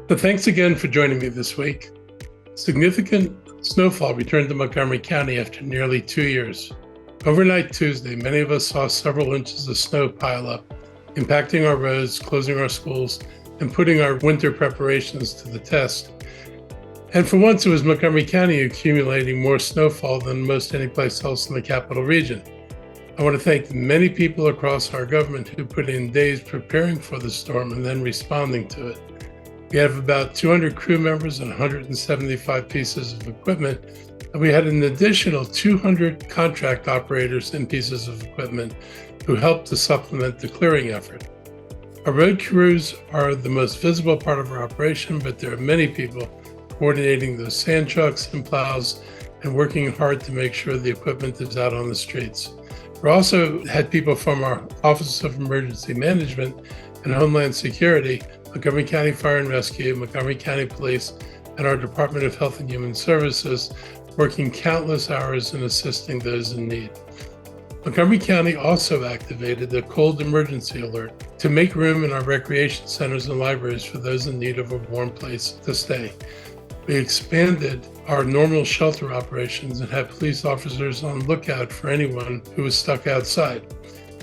So thanks again for joining me this week. Significant snowfall returned to Montgomery County after nearly 2 years. Overnight Tuesday, many of us saw several inches of snow pile up, impacting our roads, closing our schools, and putting our winter preparations to the test. And for once, it was Montgomery County accumulating more snowfall than most any place else in the capital region. I want to thank the many people across our government who put in days preparing for the storm and then responding to it. We have about 200 crew members and 175 pieces of equipment, and we had an additional 200 contract operators and pieces of equipment who helped to supplement the clearing effort. Our road crews are the most visible part of our operation, but there are many people coordinating those sand trucks and plows and working hard to make sure the equipment is out on the streets. We also had people from our Office of Emergency Management and Homeland Security, Montgomery County Fire and Rescue, Montgomery County Police, and our Department of Health and Human Services working countless hours in assisting those in need. Montgomery County also activated a cold emergency alert to make room in our recreation centers and libraries for those in need of a warm place to stay. We expanded our normal shelter operations and had police officers on lookout for anyone who was stuck outside.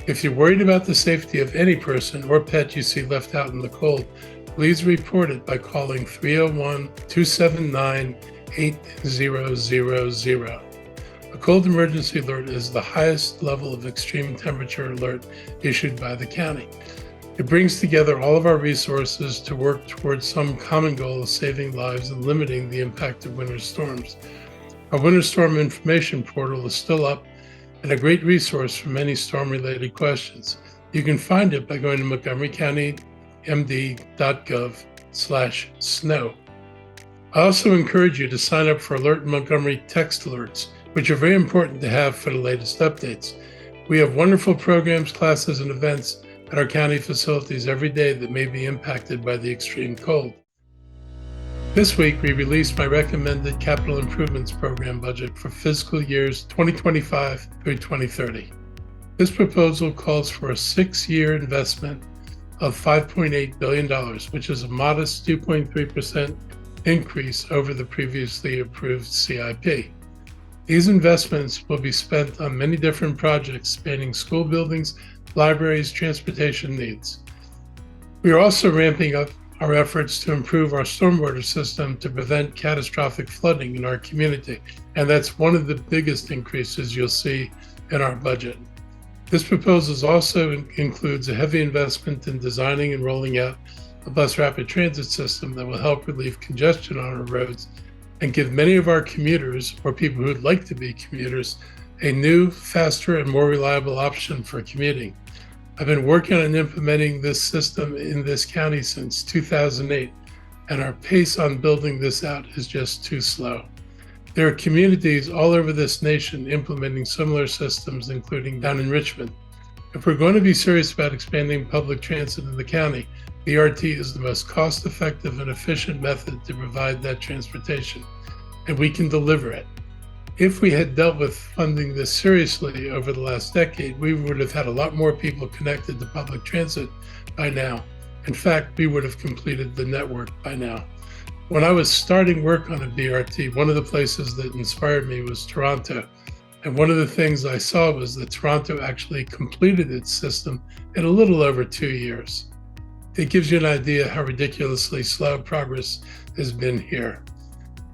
If you're worried about the safety of any person or pet you see left out in the cold, please report it by calling 301-279-8000. A cold emergency alert is the highest level of extreme temperature alert issued by the county. It brings together all of our resources to work towards some common goal of saving lives and limiting the impact of winter storms. Our winter storm information portal is still up and a great resource for many storm-related questions. You can find it by going to montgomerykountymd.gov/snow. I also encourage you to sign up for Alert Montgomery text alerts, which are very important to have for the latest updates. We have wonderful programs, classes, and events at our county facilities every day that may be impacted by the extreme cold. This week, we released my recommended capital improvements program budget for fiscal years 2025 through 2030. This proposal calls for a 6-year investment of $5.8 billion, which is a modest 2.3% increase over the previously approved CIP. These investments will be spent on many different projects spanning school buildings, libraries, transportation needs. We are also ramping up our efforts to improve our stormwater system to prevent catastrophic flooding in our community, and that's one of the biggest increases you'll see in our budget. This proposal also includes a heavy investment in designing and rolling out a bus rapid transit system that will help relieve congestion on our roads and give many of our commuters, or people who'd like to be commuters, a new, faster, and more reliable option for commuting. I've been working on implementing this system in this county since 2008, and our pace on building this out is just too slow. There are communities all over this nation implementing similar systems, including down in Richmond. If we're going to be serious about expanding public transit in the county, BRT is the most cost-effective and efficient method to provide that transportation, and we can deliver it. If we had dealt with funding this seriously over the last decade, we would have had a lot more people connected to public transit by now. In fact, we would have completed the network by now. When I was starting work on a BRT, one of the places that inspired me was Toronto. And one of the things I saw was that Toronto actually completed its system in a little over 2 years. It gives you an idea how ridiculously slow progress has been here.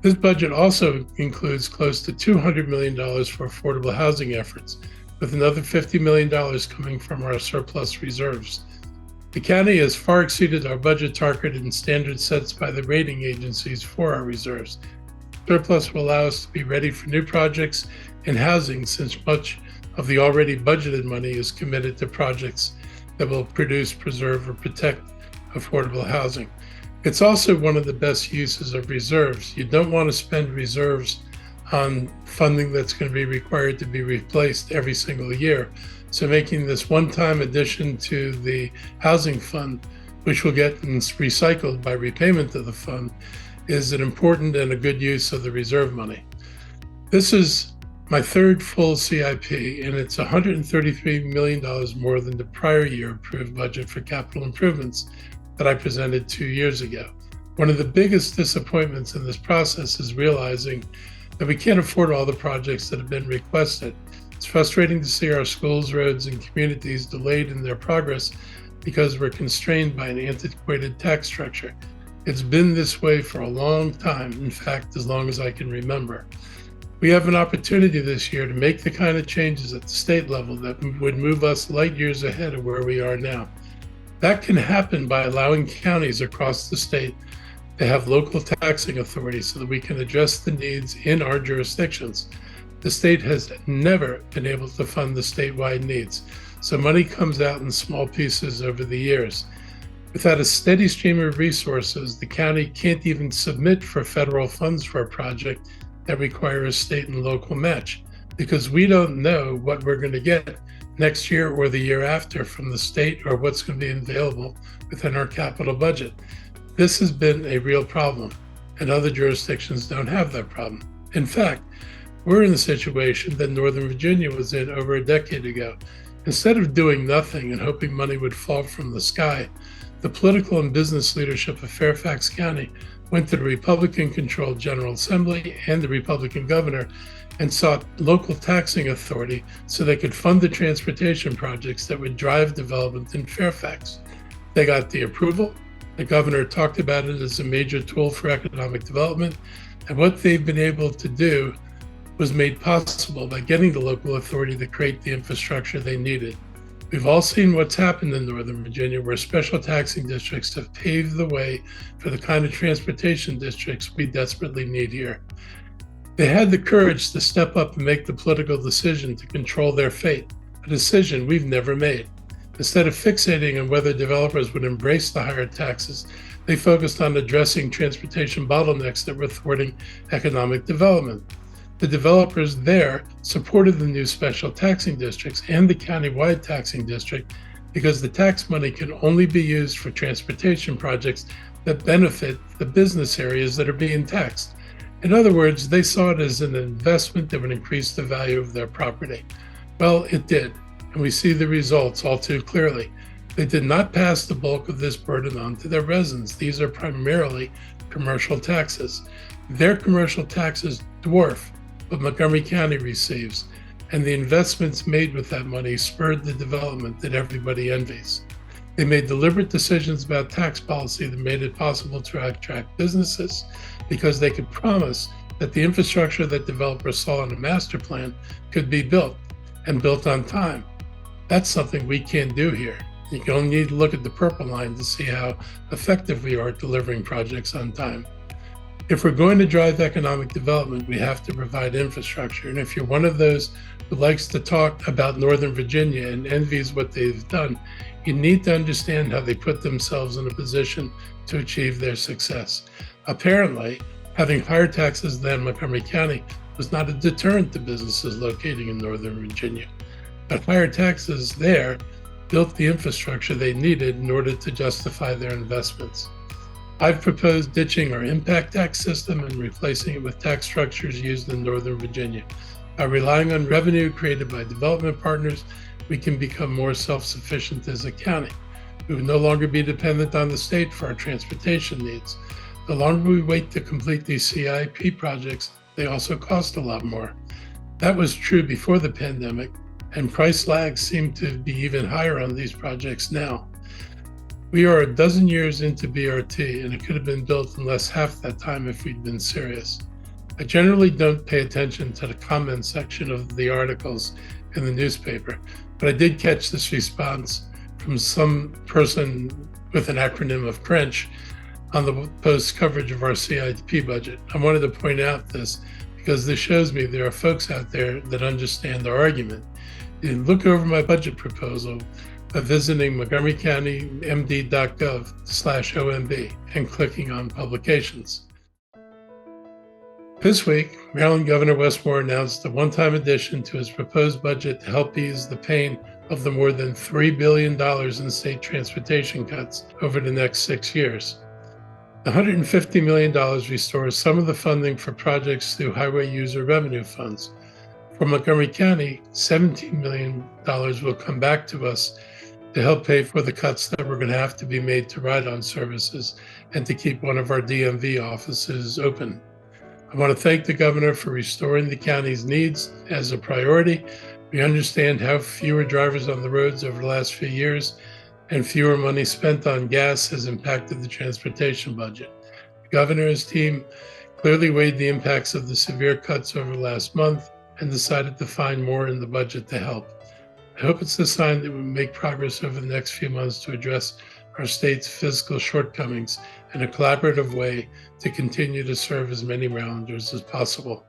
This budget also includes close to $200 million for affordable housing efforts, with another $50 million coming from our surplus reserves. The county has far exceeded our budget target and standards set by the rating agencies for our reserves. Surplus will allow us to be ready for new projects in housing, since much of the already budgeted money is committed to projects that will produce, preserve, or protect affordable housing. It's also one of the best uses of reserves. You don't want to spend reserves on funding that's going to be required to be replaced every single year. So making this one-time addition to the housing fund, which will get recycled by repayment of the fund, is an important and a good use of the reserve money. This is my third full CIP, and it's $133 million more than the prior year approved budget for capital improvements that I presented 2 years ago. One of the biggest disappointments in this process is realizing that we can't afford all the projects that have been requested. It's frustrating to see our schools, roads, and communities delayed in their progress because we're constrained by an antiquated tax structure. It's been this way for a long time, in fact, as long as I can remember. We have an opportunity this year to make the kind of changes at the state level that would move us light years ahead of where we are now. That can happen by allowing counties across the state to have local taxing authorities so that we can address the needs in our jurisdictions. The state has never been able to fund the statewide needs, so money comes out in small pieces over the years. Without a steady stream of resources, the county can't even submit for federal funds for a project that requires a state and local match, because we don't know what we're going to get next year or the year after from the state or what's going to be available within our capital budget. This has been a real problem, and other jurisdictions don't have that problem. In fact, we're in the situation that Northern Virginia was in over a decade ago. Instead of doing nothing and hoping money would fall from the sky, the political and business leadership of Fairfax County went to the Republican-controlled General Assembly and the Republican governor and sought local taxing authority so they could fund the transportation projects that would drive development in Fairfax. They got the approval. The governor talked about it as a major tool for economic development, and what they've been able to do was made possible by getting the local authority to create the infrastructure they needed. We've all seen what's happened in Northern Virginia, where special taxing districts have paved the way for the kind of transportation districts we desperately need here. They had the courage to step up and make the political decision to control their fate, a decision we've never made. Instead of fixating on whether developers would embrace the higher taxes, they focused on addressing transportation bottlenecks that were thwarting economic development. The developers there supported the new special taxing districts and the countywide taxing district because the tax money can only be used for transportation projects that benefit the business areas that are being taxed. In other words, they saw it as an investment that would increase the value of their property. Well, it did, and we see the results all too clearly. They did not pass the bulk of this burden on to their residents. These are primarily commercial taxes. Their commercial taxes dwarf what Montgomery County receives, and the investments made with that money spurred the development that everybody envies. They made deliberate decisions about tax policy that made it possible to attract businesses because they could promise that the infrastructure that developers saw in a master plan could be built, and built on time. That's something we can't do here. You only need to look at the purple line to see how effective we are at delivering projects on time. If we're going to drive economic development, we have to provide infrastructure. And if you're one of those who likes to talk about Northern Virginia and envies what they've done, you need to understand how they put themselves in a position to achieve their success. Apparently, having higher taxes than Montgomery County was not a deterrent to businesses locating in Northern Virginia, but higher taxes there built the infrastructure they needed in order to justify their investments. I've proposed ditching our impact tax system and replacing it with tax structures used in Northern Virginia. By relying on revenue created by development partners, we can become more self-sufficient as a county. We will no longer be dependent on the state for our transportation needs. The longer we wait to complete these CIP projects, they also cost a lot more. That was true before the pandemic, and price lags seem to be even higher on these projects now. We are a dozen years into BRT, and it could have been built in less half that time if we'd been serious. I generally don't pay attention to the comment section of the articles in the newspaper, but I did catch this response from some person with an acronym of CRENCH on the post coverage of our CIP budget. I wanted to point out this because this shows me there are folks out there that understand our argument. You look over my budget proposal by visiting montgomerycountymd.gov/OMB and clicking on publications. This week, Maryland Governor Westmore announced a one-time addition to his proposed budget to help ease the pain of the more than $3 billion in state transportation cuts over the next 6 years. The $150 million restores some of the funding for projects through highway user revenue funds. For Montgomery County, $17 million will come back to us to help pay for the cuts that were going to have to be made to ride-on services and to keep one of our DMV offices open. I want to thank the governor for restoring the county's needs as a priority. We understand how fewer drivers on the roads over the last few years and fewer money spent on gas has impacted the transportation budget. The governor's team clearly weighed the impacts of the severe cuts over the last month and decided to find more in the budget to help. I hope it's a sign that we make progress over the next few months to address our state's fiscal shortcomings in a collaborative way to continue to serve as many Marylanders as possible.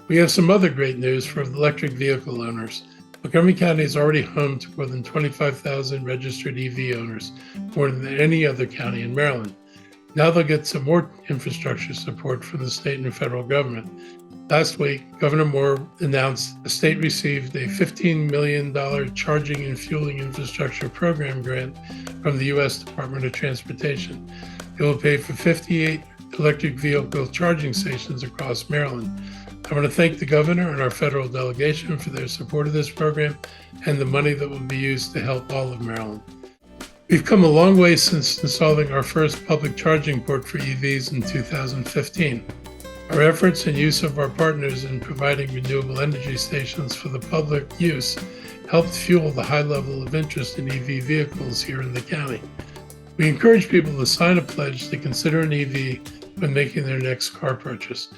We have some other great news for electric vehicle owners. Montgomery County is already home to more than 25,000 registered EV owners, more than any other county in Maryland. Now they'll get some more infrastructure support from the state and federal government. Last week, Governor Moore announced the state received a $15 million Charging and Fueling Infrastructure Program grant from the U.S. Department of Transportation. It will pay for 58 electric vehicle charging stations across Maryland. I want to thank the governor and our federal delegation for their support of this program and the money that will be used to help all of Maryland. We've come a long way since installing our first public charging port for EVs in 2015. Our efforts and use of our partners in providing renewable energy stations for the public use helped fuel the high level of interest in EV vehicles here in the county. We encourage people to sign a pledge to consider an EV when making their next car purchase.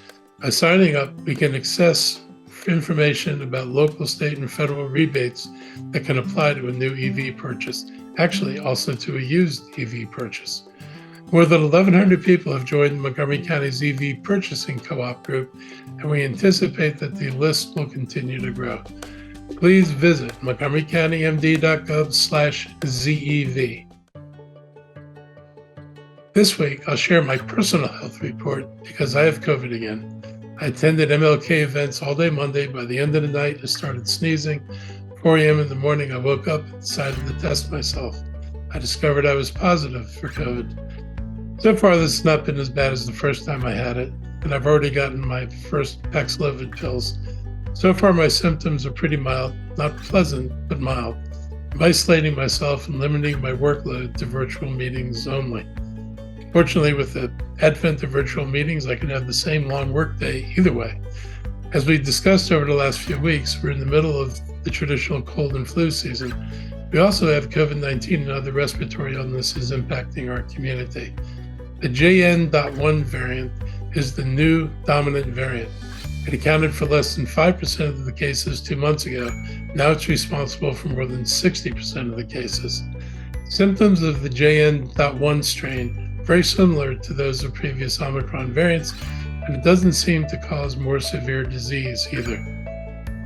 By signing up, we can access information about local, state, and federal rebates that can apply to a new EV purchase, actually also to a used EV purchase. More than 1,100 people have joined Montgomery County's EV purchasing co-op group, and we anticipate that the list will continue to grow. Please visit montgomerycountymd.gov/ZEV. This week, I'll share my personal health report because I have COVID again. I attended MLK events all day Monday. By the end of the night, I started sneezing. 4 a.m. in the morning, I woke up and decided to test myself. I discovered I was positive for COVID. So far, this has not been as bad as the first time I had it, and I've already gotten my first Paxlovid pills. So far, my symptoms are pretty mild, not pleasant, but mild. I'm isolating myself and limiting my workload to virtual meetings only. Fortunately, with the advent of virtual meetings, I can have the same long workday either way. As we discussed over the last few weeks, we're in the middle of the traditional cold and flu season. We also have COVID-19 and other respiratory illnesses impacting our community. The JN.1 variant is the new dominant variant. It accounted for less than 5% of the cases 2 months ago. Now it's responsible for more than 60% of the cases. Symptoms of the JN.1 strain are very similar to those of previous Omicron variants, and it doesn't seem to cause more severe disease either.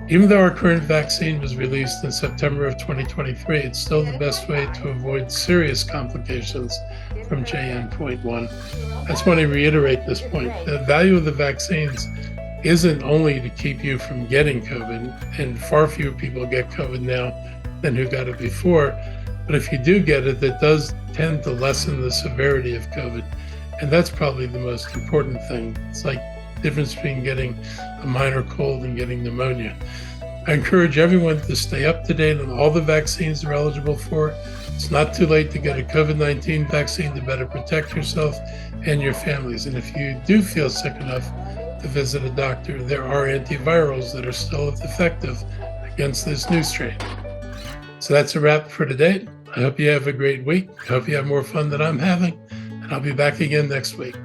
Even though our current vaccine was released in September of 2023, it's still the best way to avoid serious complications from JN.1. I just want to reiterate this point. The value of the vaccines isn't only to keep you from getting COVID, and far fewer people get COVID now than who got it before, but if you do get it, that does tend to lessen the severity of COVID, and that's probably the most important thing. It's like the difference between getting a minor cold and getting pneumonia. I encourage everyone to stay up to date on all the vaccines they're eligible for. It's not too late to get a COVID-19 vaccine to better protect yourself and your families. And if you do feel sick enough to visit a doctor, there are antivirals that are still effective against this new strain. So that's a wrap for today. I hope you have a great week. I hope you have more fun than I'm having, and I'll be back again next week.